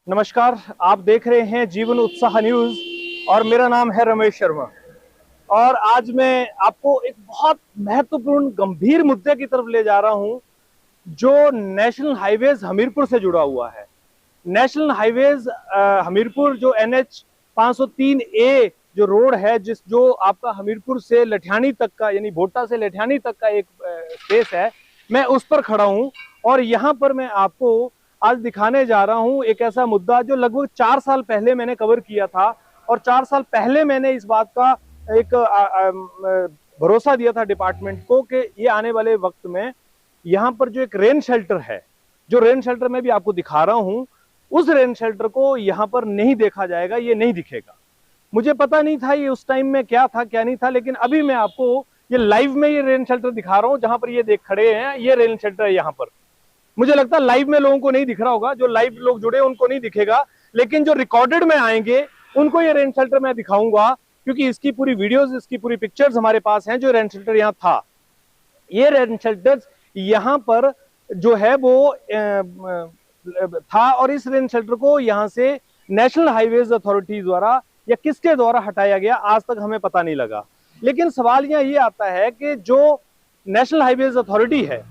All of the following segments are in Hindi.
नमस्कार। आप देख रहे हैं जीवन उत्साह न्यूज और मेरा नाम है रमेश शर्मा। और आज मैं आपको एक बहुत महत्वपूर्ण गंभीर मुद्दे की तरफ ले जा रहा हूं जो नेशनल हाईवेज हमीरपुर से जुड़ा हुआ है। नेशनल हाईवेज हमीरपुर जो NH 503A जो रोड है, जो आपका हमीरपुर से लठियानी तक का यानी भोटा से लठियानी तक का एक स्पेस है, मैं उस पर खड़ा हूं। और यहां पर मैं आपको आज दिखाने जा रहा हूं एक ऐसा मुद्दा जो लगभग 4 साल पहले मैंने कवर किया था। और 4 साल पहले मैंने इस बात का एक भरोसा दिया था डिपार्टमेंट को कि ये आने वाले वक्त में यहाँ पर जो एक रेन शेल्टर है, जो रेन शेल्टर मैं भी आपको दिखा रहा हूं, उस रेन शेल्टर को यहाँ पर नहीं देखा जाएगा, ये नहीं दिखेगा। मुझे पता नहीं था ये उस टाइम में क्या था क्या नहीं था, लेकिन अभी मैं आपको ये लाइव में ये रेन शेल्टर दिखा रहा हूं जहां पर ये देख खड़े हैं। ये रेन शेल्टर है यहाँ पर। मुझे लगता है लाइव में लोगों को नहीं दिख रहा होगा, जो लाइव लोग जुड़े उनको नहीं दिखेगा, लेकिन जो रिकॉर्डेड में आएंगे उनको ये रेन शेल्टर मैं दिखाऊंगा, क्योंकि इसकी पूरी वीडियोस, इसकी पूरी पिक्चर्स हमारे पास हैं। जो रेन शेल्टर यहाँ था, ये रेन शेल्टर यहाँ पर जो है वो था, और इस रेन शेल्टर को यहाँ से नेशनल हाईवेज अथॉरिटी द्वारा या किसके द्वारा हटाया गया आज तक हमें पता नहीं लगा। लेकिन सवाल यहाँ ये आता है कि जो नेशनल हाईवेज अथॉरिटी है,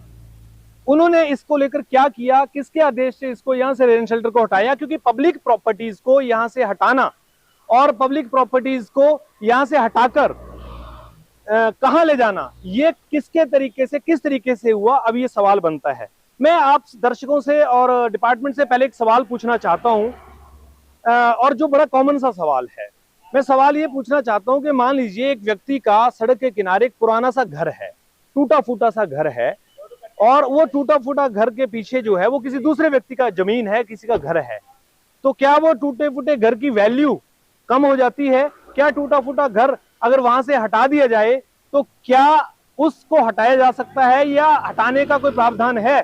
उन्होंने इसको लेकर क्या किया, किसके आदेश से इसको यहां से रेन शेल्टर को हटाया? क्योंकि पब्लिक प्रॉपर्टीज को यहां से हटाना और पब्लिक प्रॉपर्टीज को यहां से हटाकर कहां ले जाना, ये किसके तरीके से, किस तरीके से हुआ, अब ये सवाल बनता है। मैं आप दर्शकों से और डिपार्टमेंट से पहले एक सवाल पूछना चाहता हूं, और जो बड़ा कॉमन सा सवाल है। मैं सवाल ये पूछना चाहता हूं कि मान लीजिए एक व्यक्ति का सड़क के किनारे एक पुराना सा घर है, टूटा फूटा सा घर है, और वो टूटा फूटा घर के पीछे जो है वो किसी दूसरे व्यक्ति का जमीन है, किसी का घर है। तो क्या वो टूटे फूटे घर की वैल्यू कम हो जाती है? क्या टूटा फूटा घर अगर वहां से हटा दिया जाए तो क्या उसको हटाया जा सकता है या हटाने का कोई प्रावधान है?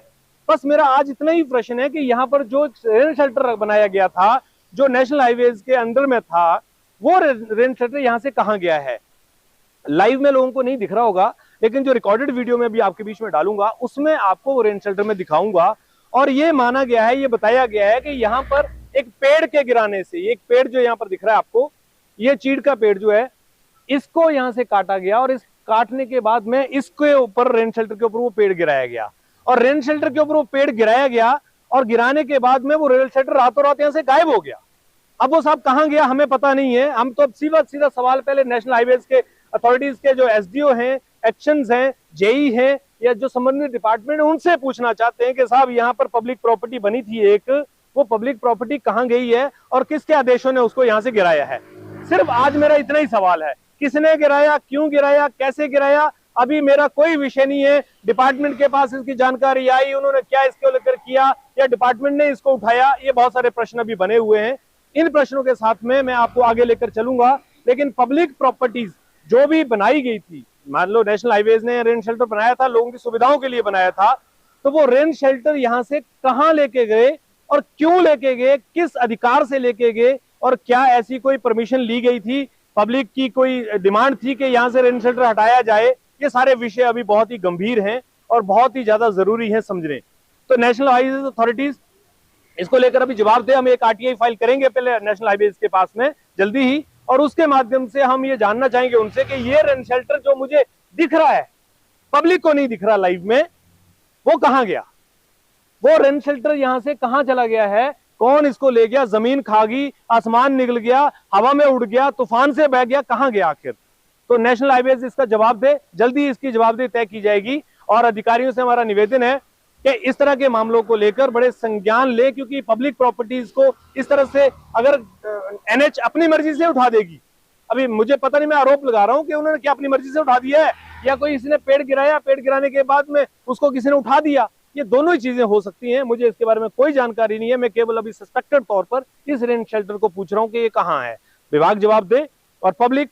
बस मेरा आज इतना ही प्रश्न है कि यहाँ पर जो रेन शेल्टर बनाया गया था, जो नेशनल हाईवेज के अंदर में था, वो रेन शेल्टर यहाँ से कहाँ गया है? लाइव में लोगों को नहीं दिख रहा होगा, लेकिन जो रिकॉर्डेड वीडियो में भी आपके बीच में डालूंगा उसमें आपको वो रेन शेल्टर में दिखाऊंगा। और ये माना गया है, ये बताया गया है कि यहाँ पर एक पेड़ के गिराने से, एक पेड़ जो यहाँ पर दिख रहा है आपको, ये चीड़ का पेड़ जो है, इसको यहाँ से काटा गया, और इस काटने के बाद में इसके ऊपर, रेन शेल्टर के ऊपर वो पेड़ गिराया गया। और रेन शेल्टर के ऊपर वो पेड़ गिराया गया, और गिराने के बाद में वो रेन शेल्टर रातों रात यहाँ से गायब हो गया। अब वो साहब कहाँ गया हमें पता नहीं है। हम तो अब सीधा सवाल पहले नेशनल हाईवेज के अथॉरिटीज के जो SDO हैं, एक्शंस हैं, जेई हैं, या जो संबंधित डिपार्टमेंट है, उनसे पूछना चाहते हैं कि साहब यहाँ पर पब्लिक प्रॉपर्टी बनी थी एक, वो पब्लिक प्रॉपर्टी कहाँ गई है और किसके आदेशों ने उसको यहाँ से गिराया है? सिर्फ आज मेरा इतना ही सवाल है, किसने गिराया, क्यों गिराया, कैसे गिराया? अभी मेरा कोई विषय नहीं है। डिपार्टमेंट के पास इसकी जानकारी आई, उन्होंने क्या इसको लेकर किया, या डिपार्टमेंट ने इसको उठाया? ये बहुत सारे प्रश्न अभी बने हुए हैं। इन प्रश्नों के साथ में मैं आपको आगे लेकर चलूंगा। लेकिन पब्लिक प्रॉपर्टीज जो भी बनाई गई थी, मान लो नेशनल हाईवेज ने रेन शेल्टर बनाया था, लोगों की सुविधाओं के लिए बनाया था, तो वो रेन शेल्टर यहां से कहां लेके गए और क्यों लेके गए, किस अधिकार से लेके गए, और क्या ऐसी कोई परमिशन ली गई थी, पब्लिक की कोई डिमांड थी कि यहां से रेन शेल्टर हटाया जाए? ये सारे विषय अभी बहुत ही गंभीर हैं और बहुत ही ज्यादा जरूरी है समझने। तो नेशनल हाईवेज अथॉरिटीज इसको लेकर अभी जवाब दे। हम एक RTI फाइल करेंगे पहले नेशनल हाईवेज के पास में जल्दी ही, और उसके माध्यम से हम ये जानना चाहेंगे उनसे कि ये रेन शेल्टर जो मुझे दिख रहा है, पब्लिक को नहीं दिख रहा लाइव में, वो कहां गया? वो रेन शेल्टर यहां से कहां चला गया है? कौन इसको ले गया? जमीन खा गई, आसमान निकल गया, हवा में उड़ गया, तूफान से बह गया, कहां गया आखिर? तो नेशनल हाईवेज इसका जवाब दे, जल्दी इसकी जवाबदेही तय की जाएगी। और अधिकारियों से हमारा निवेदन है कि इस तरह के मामलों को लेकर बड़े संज्ञान ले, क्योंकि पब्लिक प्रॉपर्टीज को इस तरह से अगर NH अपनी मर्जी से उठा देगी, अभी मुझे पता नहीं, मैं आरोप लगा रहा हूं कि उन्होंने क्या अपनी मर्जी से उठा दिया है, या कोई किसी ने पेड़ गिराया, पेड़ गिराने के बाद में उसको किसी ने उठा दिया, ये दोनों ही चीजें हो सकती हैं। मुझे इसके बारे में कोई जानकारी नहीं है। मैं केवल अभी सस्पेक्टेड तौर पर इस रेन शेल्टर को पूछ रहा हूं कि ये कहां है। विभाग जवाब दे, और पब्लिक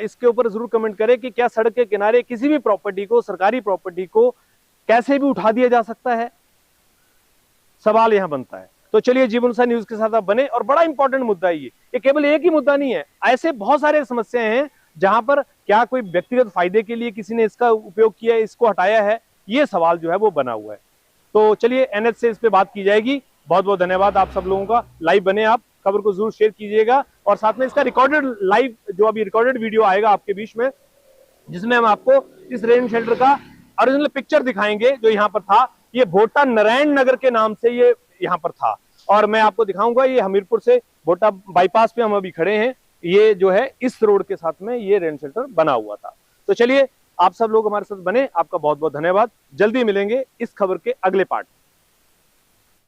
इसके ऊपर जरूर कमेंट करे कि क्या सड़क के किनारे किसी भी प्रॉपर्टी को, सरकारी प्रॉपर्टी को कैसे भी उठा दिया जा सकता है? सवाल यहां बनता है। तो चलिए जीवन उत्साह न्यूज के साथ आप बने, और बड़ा इंपॉर्टेंट मुद्दा है ये केवल एक ही मुद्दा नहीं है, ऐसे बहुत सारे समस्याएं हैं जहां पर क्या कोई व्यक्तिगत फायदे के लिए किसी ने इसका उपयोग किया है, इसको हटाया है, ये सवाल जो है वो बना हुआ है। तो चलिए NH से इस पे बात की जाएगी। बहुत बहुत धन्यवाद आप सब लोगों का। लाइव बने आप, खबर को जरूर शेयर कीजिएगा और साथ में इसका रिकॉर्डेड लाइव जो अभी रिकॉर्डेड वीडियो आएगा आपके बीच में, जिसमें हम आपको इस रेन शेल्टर का ओरिजिनल पिक्चर दिखाएंगे जो यहाँ पर था। ये भोटा नारायण नगर के नाम से ये यहाँ पर था और मैं आपको दिखाऊंगा। ये हमीरपुर से भोटा बाईपास पे हम अभी खड़े हैं। ये जो है इस रोड के साथ में ये रेन शेल्टर बना हुआ था। तो चलिए आप सब लोग हमारे साथ बने, आपका बहुत बहुत धन्यवाद। जल्दी मिलेंगे इस खबर के अगले पार्ट।